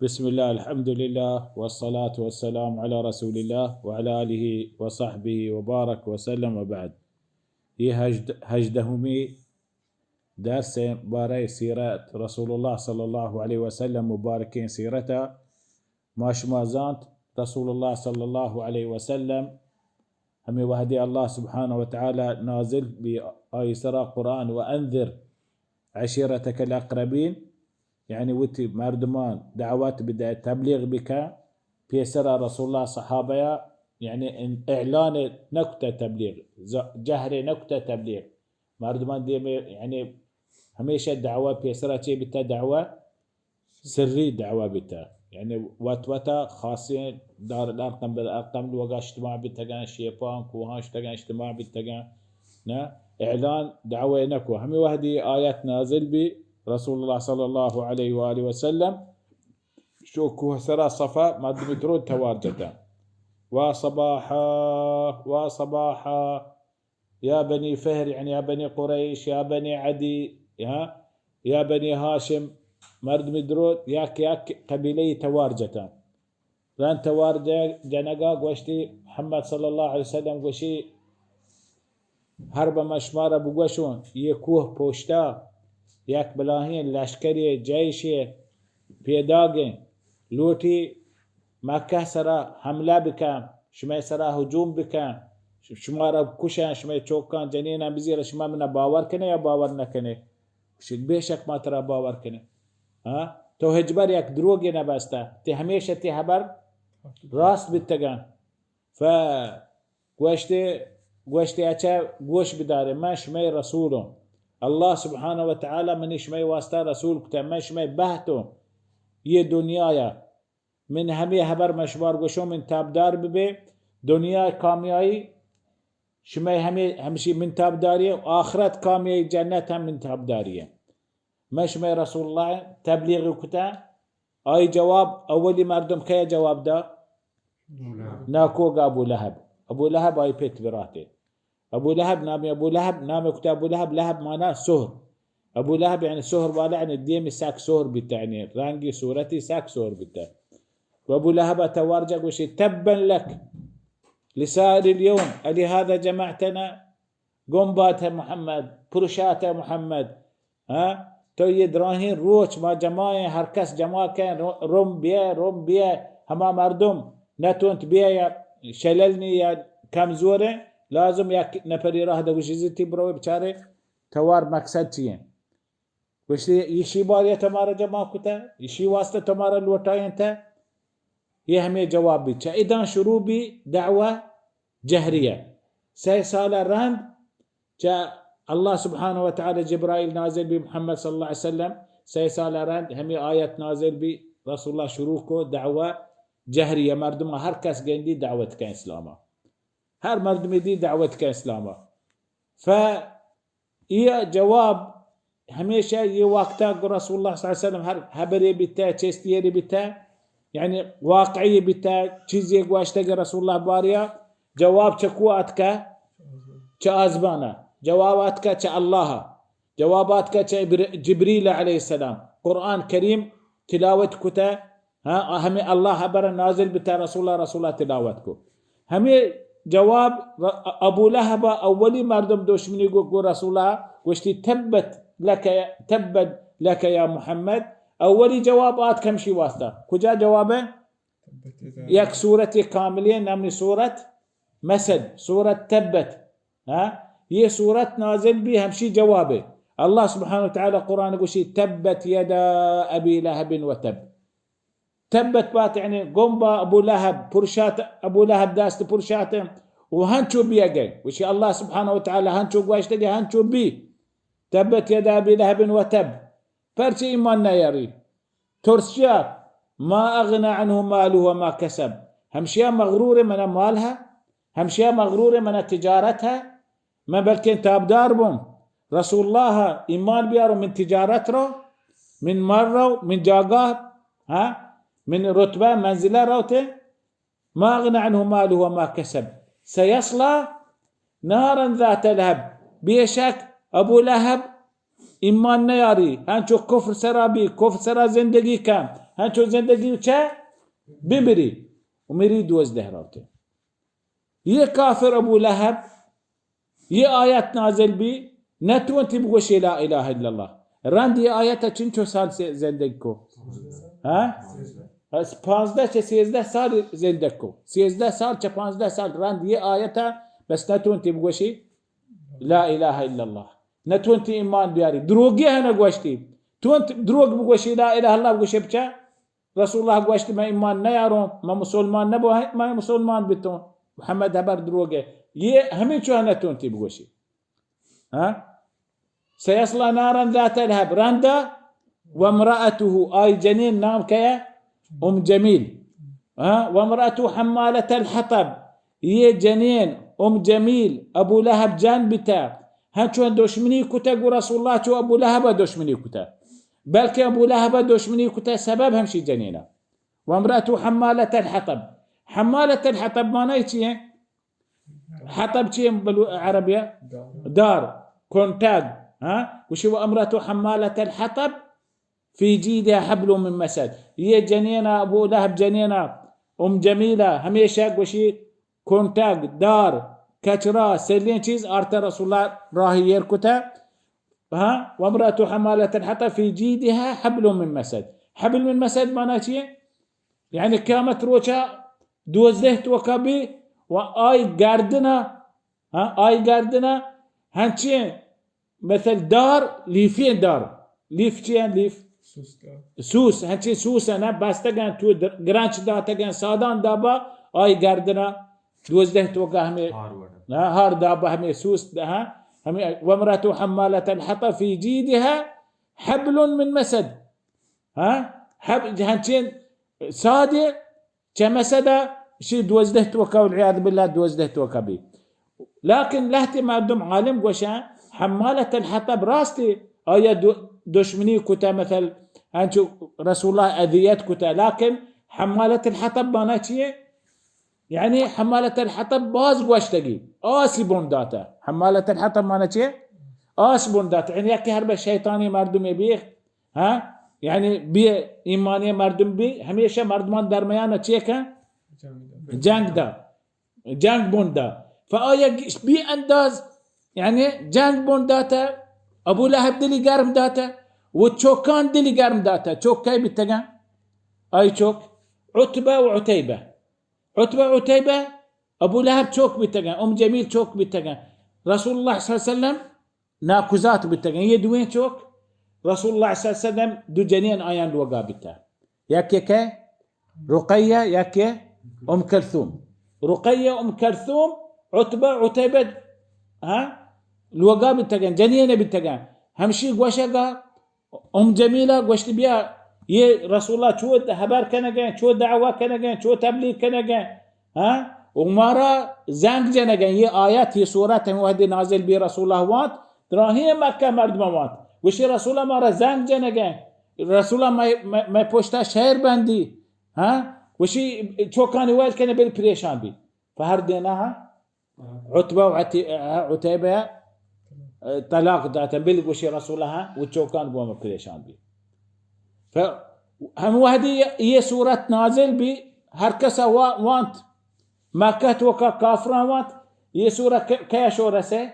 بسم الله، الحمد لله، والصلاة والسلام على رسول الله وعلى آله وصحبه وبارك وسلم. وبعد، هي هجدهمي درس باري سيرة رسول الله صلى الله عليه وسلم، مباركين سيرته ماش مازانت رسول الله صلى الله عليه وسلم. هم وهدي الله سبحانه وتعالى نازل بآي سرى قرآن: وأنذر عشيرتك الأقربين. يعني وتي مردمان دعوات بدأ تبليغ بك بيسرى رسول الله صحابة، يعني إعلان نكتة تبليغ، جهر نكتة تبليغ مردمان دي، يعني هميشه دعوة بيسرى شيء بتا دعوة سري، دعوة بتا يعني وتا خاصين دار الأرقم بالأرقم الوقا اجتماع بتجان شيبان كوهاش تجان اجتماع بتجان نا إعلان دعوة نكو. هم وهدي آيات نازل بي رسول الله صلى الله عليه وآله وسلم شو كوه سرى صفا ما دمترون توارجتا: وصباحا وصباحا يا بني فهر، يعني يا بني قريش، يا بني عدي، يا بني هاشم، مرد مدرود ياك قبيلي توارجتا. لان توارجا جنقا قوشتي محمد صلى الله عليه وسلم قوشي هرب مشمارة بقوشون يكوه بوشتا ياك بلاهين لشكري جيشي بيداغين لوتي مكة سرا حملة بكام، شما سرا هجوم بكام، شما رب كشان، شما چوكان جنينا بزير، شما منا باور كنه يا باور نکنه؟ شد بيشك ما ترى باور كنه. تو هجبر يك دروغي نبسته تي هميشه تي حبر راست بتگان. ف گوشتي اچا گوش بداره: ما شمي رسولهم الله سبحانه وتعالى من شمي واسطه رسول كتا، ما شمي بهتو يه دنيايا من همي حبر مشوار گوشو من تابدار ببه دنيا كاميائي شمي همشي من تابداريه، وآخرت كاميائي جنة هم من تابداريه. ما شمي رسول الله تبليغ كتا. اي جواب اولي مردم كيا جواب دا ناكوغ ابو لهب. ابو لهب اي بيت براته ابو لهب نامي ابو لهب نامي كتا ابو لهب. لهب معناه سهر. ابو لهب يعني سهر والا يعني الديم ساك سهر بالتعني رانجي سورتي ساك سهر بالتعني. وابو لهب توارجا وشي: تبا لك لسائر اليوم ألي هذا جمعتنا؟ قنبات محمد برشات محمد تو يدراهين روش ما جماعة هركس جماعة كان روم بيه هما مردم نتونت بيه يا شللني يا كمزورة لازم يا نفري راه ده وجزتي بروي بچاره توار مقصد چيه وش يشي بارية تمارا جماعة كتا يشي واسطة تمارا الوطاين تا ये हमें जवाब भी चाहिए. इधर शुरू भी दावा जहरिया 6 साल रंद चा अल्लाह सुब्हानहू व तआला जिब्राइल नाजिल भी मोहम्मद सल्लल्लाहु अलैहि वसल्लम 6 साल रंद हमें आयत नाजिल भी रसूलुल्लाह शुरू को दावा जहरिया मर्दम हर कस गेंदी दावत का इस्लामा, हर मर्द में दी दावत का इस्लामा. फ ये जवाब हमेशा ये वक्ता रसूलुल्लाह सल्लल्लाहु अलैहि वसल्लम हर खबरे बिता चेस्तिये बिता يعني واقعية بتا چیزی گواشته رسول الله باریا جواب چکوات کا چه آزبانا، جوابات کا چه الله، جوابات کا چه جبريل عليه السلام. قرآن كريم تلاوت كتا همي الله حبر نازل بتا رسول الله تلاوت کو. همي جواب ابو لهب اولي مردم دوشمني گو رسول الله وشتي تبت لك يا محمد. اولي جوابات كم شي واسطه كجا جوابه يك سورة كاملة نمني سورة مسد، سورة تبت. هي سورة نازل بها همشي جوابه الله سبحانه وتعالى قرآن يقول شي: تبت يدا أبي لهب وتب. تبت بات يعني قنبا أبو لهب برشات، أبو لهب داست برشاته وهنشو بيجي وشي الله سبحانه وتعالى هنشو قواشتقي هنشو بي تبت يدا أبي لهب وتب. فرشي إيماننا يري ترسجا ما أغنى عنه ماله وما كسب. همشيا مغرورة من مالها، همشيا مغرورة من تجارتها، ما بلكن تابدار بهم رسول الله إيمان بيارو من تجارته، من مرة، من جاقاه، من رتبة منزلة روته. ما أغنى عنه ماله وما كسب سيصلى نارا ذات لهب. بيشك أبو لهب إيمان نياري هنشو كفر سرابي كفر سرا زندگي كام هنچو زندگی چه بمری ومري 12 رابطه. یہ کافر ابو لهب یہ آیت نازل بی نتون تی بگوشی لا اله الا الله رند یہ آیت چنچو سال زندگی کو ها 15 چه 13 سال زندگی کو 13 سال چه 15 سال رند یہ آیت بس نتون تی بگوشی لا اله الا الله نتون تی ایمان بیاری دروگی هنه گوشتی تون دروگ بگوشی لا اله الله بگوشی بچه رسول الله گوشتی ما ایمان نیارم ما مسلمان نبو ما مسلمان بیتون محمد هبر دروگه یہ ہمیں چوہنا تونتی بگوشی ها سيصلى نارا ذات لهب رندا وامرأته آي جنين نام كيا جميل ها وامرأته حمالة الحطب یہ جنين جميل ابو لهب جان بتا هنچو دشمنی کتا گو رسول الله چو ابو لهب دشمنی کتا بلکه ابو لهب دشمنی کتا سبب همشي جنينه وامرأته حمالة الحطب حمالة الحطب معناه چیه حطب چیه بالعربية دار كونتاج ها وشو امرأته حمالة الحطب في جيدها حبل من مسد هي جنينة ابو لهب جنينة جميلة هميشه وشي كونتاج دار كچرا سلين چیز ارت رسول الله راهي يركتها ها وامرأته حمالة الحطب في جيدها حبل من مسد حبل من مسد معناه چیه يعني كامت روچا 12 وكبي وآي گردنا ها آي گردنا هنچين مثل دار ليفين دار ليف چين ليف سوس هنچين سوس انا باستگان تو گرانچ داتگان سادان دابا آي گردنا 12 توقع همي هار دابا همي سوس ها همي وامرأته حمالة الحطب في جيدها حبل من مسد ها هنچين سادة كمسدا شي 12 توقع والعياذ بالله 12 توقع بي لكن لهتي ما دم عالم وشا حمالة الحطب راستي آية دشمني كتا مثل هنشو رسول الله أذيات كتا لكن حمالة الحطب معناتها يعني حمالة الحطب باز واشتقي آسي بونداتا حمالة الحطب معناتها آس بونداتا يعني يكي هرب الشيطاني مردم يبيخ ها يعني بي إيماني مردم بي هميشه مردمان درميانا چيكا جنگ دا جنگ بوندا فآية بي انداز يعني جنگ بونداتا ابو لهب دلي گرم داتا وچوكان دلي گرم داتا چوك كاي بتگان اي چوك عتبة وعتيبة عتبة وعتيبة ابو لهب چوك بتگان جميل چوك بتگان رسول الله صلى الله عليه وسلم ناكوزات بتگان يدوين چوك رسول الله صلى الله عليه وسلم دو جنين آيان لوغا بتا يكي رقية يكي كلثوم رقية كلثوم عتبة عتيبة ها لوغا بتگان جنينة بتگان همشي قوشقا جميلة قوشت بيها يه رسول الله شو هبار كنگان شو دعوة كنگان شو تبليغ كنگان ها ومارا زنگ جنگان يه آيات يه سورات هم وهدي نازل بي رسول الله وات تراهي مكة مردم وات وشي رسول الله مارا زنگ جنگان رسول الله ما پشتا شهر بندي ها وشي شو كان يوال كان بالبريشان بي فهر ديناها عتبة وعتيبة طلاق داتا بالوشي رسولها وشو كان بوم بريشان بي فهم وهدي هي سورة نازل بي هركسا وانت ما كاتوكا كافران وانت هي سورة كيا شو رسي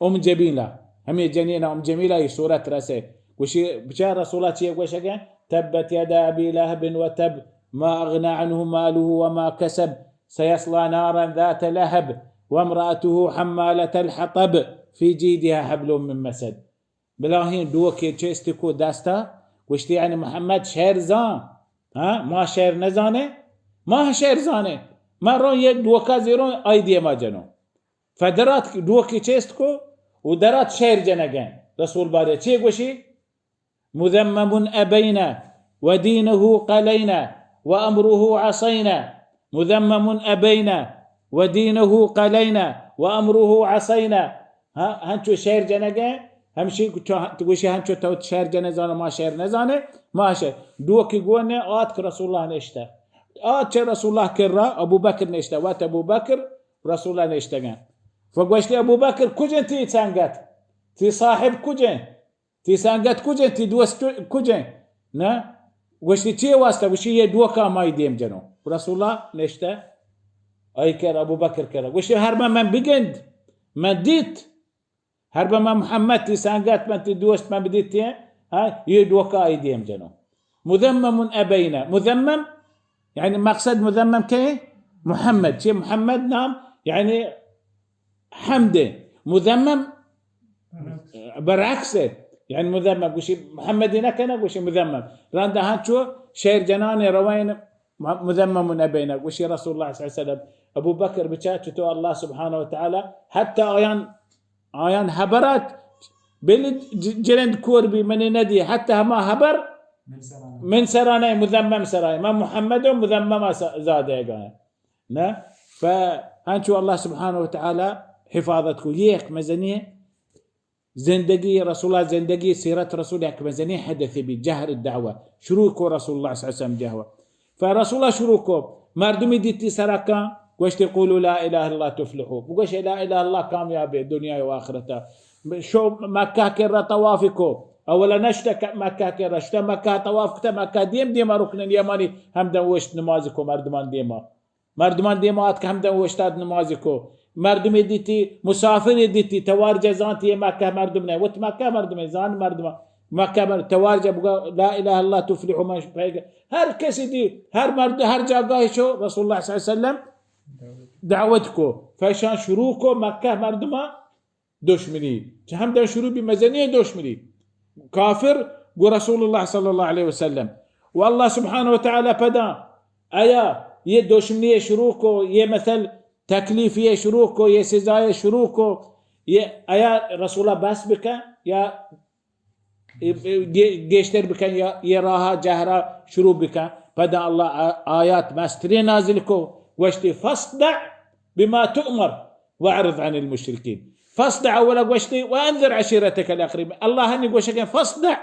جميلة هم جنينة جميلة هي سورة رسي وشي بشار رسولها شيء وشكا تبت يدا أبي لهب وتب ما أغنى عنه ماله وما كسب سيصلى نارا ذات لهب وامرأته حمالة الحطب في جيدها حبل من مسد بلاهين دوكي تشيستكو داستا وشتي يعني محمد شهر زان ها ما شهر نزانه ما شهر زانه ما رون يد دوكا زيرون ايدي ما جنو فدرات دوكي تشيستكو ودرات شهر جنگان رسول باري چه گوشي مذمم أبينا ودينه قلينا وأمره عصينا مذمم أبينا ودينه قلينا وأمره عصينا ها هنچو شهر جنگه همشي تقولشي هنچو توت شهر جنزانه ما شهر نزانه ما شهر دوكي قولنا آت رسول الله نشتا آت رسول الله كرا أبو بكر نشتا وات أبو بكر رسول الله نشتا فقوشتي أبو بكر كجن تي تسانقت تي صاحب كجن تي سانقت كجن تي دوست كجن نا وشتی چی واسطه وشی یه دوکا مای دیم جنو رسول الله نشته ای کر ابو بکر کرد وشتی هر من بگند من دیت هر من محمد تی سانگات من تی دوست من بدیت ها یه دوکا ای دیم جنو مذمم ابینا مذمم يعني مقصد مذمم كي محمد شي محمد نام يعني حمده مذمم بالعكسه يعني مذمم وشي محمد هناك انا وشي مذمم راندا هاتشو شير جناني روين مذمم ابينا وشي رسول الله صلى الله عليه وسلم ابو بكر بتشاتو الله سبحانه وتعالى حتى ايان هبرات بالجرند كوربي من ندي حتى ما هبر من سرانه مذمم سراي ما محمد مذمم زاده نا فانشو الله سبحانه وتعالى حفاظتكم يك مزنيه زندگي رسول الله زندگي سيرة رسول يك مزنيه حدث بجهر الدعوة شروكو رسول الله صلى الله عليه وسلم جهوة فرسول الله شروكو مردمي ديتي سركا وش تقولوا لا اله الا الله تفلحوا بقولش لا اله الا الله كامياب دنيا واخرتها شو مكة كرة طوافكو اولا نشتك مكة كرة شتا مكة طوافكتا مكة ديم ركن اليماني هم دوشت نمازكو مردمان ديمات هم دوشتاد نمازكو مردم ديتي مسافر ديتي توارجه زانتي مكة مردمنا وت مكة مردم زان مردم مكة توارجه لا اله الا الله تفلحوا ما هر كسي دي هر مرد هر جاگاه شو رسول الله صلى الله عليه وسلم دعوتكو فشان شروكو مكة مردما دشمني هم ده شروع بمزنيه دشمني كافر ورسول الله صلى الله عليه وسلم والله سبحانه وتعالى بدا ايا يدوشمنيه شروكو مثل تكليفيه شروكو سزايه شروكو ايا رسول الله بس بك يا جيشتر بك يا يراها جهرا شروع بك بدا الله ايات ماستري نازلكو واشتي فاصدع بما تؤمر واعرض عن المشركين فاصدع اولا واشتي وانذر عشيرتك الاقربين الله هني وشكن فاصدع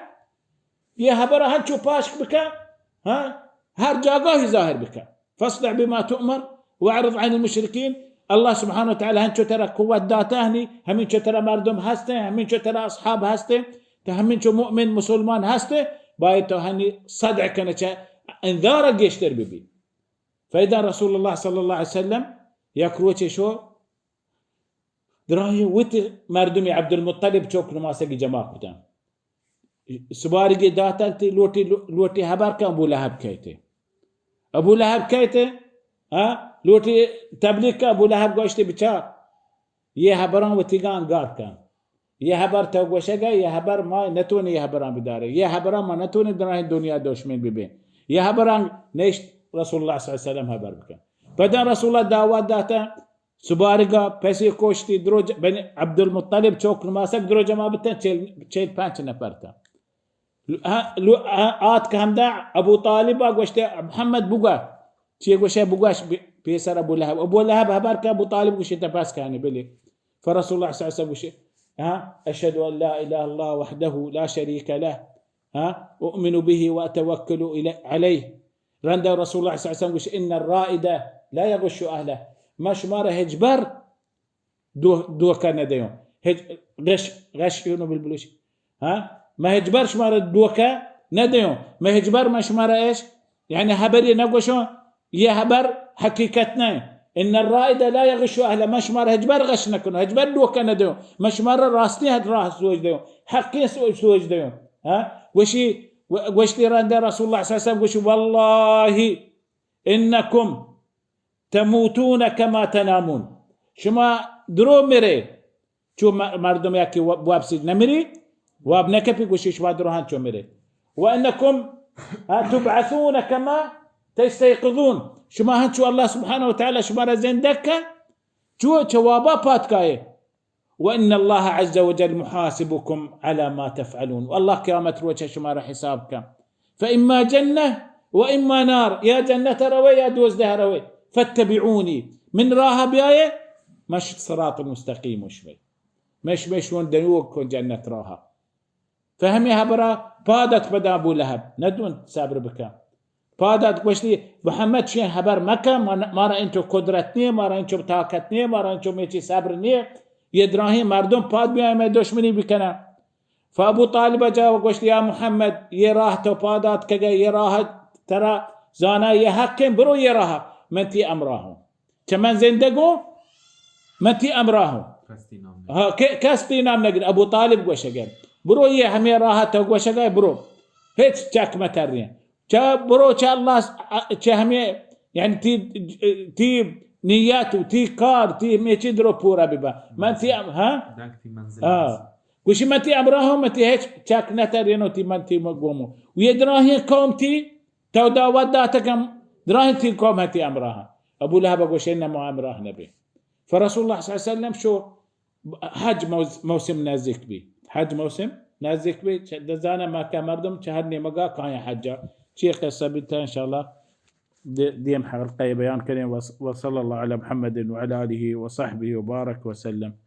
يا هبره هنشو باشك بك ها هر جاگاه ظاهر بك فاصدع بما تؤمر واعرض عن المشركين الله سبحانه وتعالى هنشو ترى قوة داتهني همين شو ترى مردم هسته همين شو ترى اصحاب هسته همين شو مؤمن مسلمان هسته بايتو هني صدع كانت انذارك يشتر ببي فاذا رسول الله صلى الله عليه وسلم يكروتي شو دراي وت مردمي عبد المطلب چوك نماسك جماعه كتان سباري داتلتي لوتي هبر كان ابو لهب كيته ها لوتي تبليك ابو لهب گوشتي بچا ये हबरां वतिगान गार kan ये हबर तवगोशगा ये हबर ما نتوني ये हबरां بداره ये हबरां ما نتوني دراه दुनिया दुश्मन बिबे ये हबरां नेश رسول الله صلى الله عليه وسلم हबर بك بدا رسول الله دعوت داتا سبارگا پیسے کوشتی دروج بن عبد المطلب چوک نماسک دروج ما بتن چل پانچ نفر تا آت که همدا ابو طالب گوشته محمد بوگا چی گوشه بوگاش پیسر ابو لهب هبر که ابو طالب گوشه تپاس کنه بلی فرسول الله صلى الله عليه وسلم گوشه اشهد ان لا اله الا الله وحده لا شريك له اؤمن به واتوكل عليه رند رسول الله صلى الله عليه وسلم گوشه ان الرائد لا يغش اهله مش ماره هجبر دو كان ديون غش يونو بالبلوش ما هجبرش ماره دوكا نديون ما هجبر مش ماره ايش يعني هبري نقوشو يا هبر حقيقتنا ان الرائد لا يغش اهله مش ماره هجبر غش نكون هجبر دوكا نديون مش ماره راستي هاد راس سوج ديون حقي سوج ديون وشتي رند رسول الله صلى الله عليه وسلم وشي والله انكم تموتون كما تنامون شما درو میره چو مردم یکی وابسی نمیری واب نکپی گوشی شما درو هن چو میره وانكم تبعثون كما تستيقظون شما هن چو الله سبحانه وتعالى شما را زندك چو جوابا پاتکای وان الله عز وجل محاسبكم على ما تفعلون والله قيامت روچ شما را حسابك فاما جنه واما نار يا جنه روي يا دوزده روي فاتبعوني من راها بيايه مش صراط المستقيم مش وان دنوك كون جنة راها فهمي هبرا بادت بدا ابو لهب ندون سابر بك بادت وشلي محمد شين هبر مكة ما را انتو قدرتني ما را انتو طاقتني ما را انتو ميشي صبرني يدراهي مردم باد بيايه ما دشمني بكنا فأبو طالب جاء وقلت يا محمد يراه توبادات كجا يراه ترى زانا يهكم برو يراها منتي أمراه كمان زندقو منتي أمراه كاستي نام نقل أبو طالب وشجع برو هم يراها تو وشجع برو هيك شاك مترين شا برو شا الله شا هم يعني تي نياتو تي كار تي ميشي درو بورا بيبا منتي ها وش منتي أمراهم منتي هيك شاك نترينو تي منتي مقومو ويدراهي كومتي تو دا وداتكم دراهي تي كومتي أمراها أبو لهب أقول شيء ما أمراه نبي فرسول الله صلى الله عليه وسلم شو حج موسم نازك بي حج موسم نازك بي دزانا ما كان مردم شهرني مقا كان حجة شيء قصة بنتها إن شاء الله ديم حلقة بيان كريم وصلى الله على محمد وعلى آله وصحبه وبارك وسلم.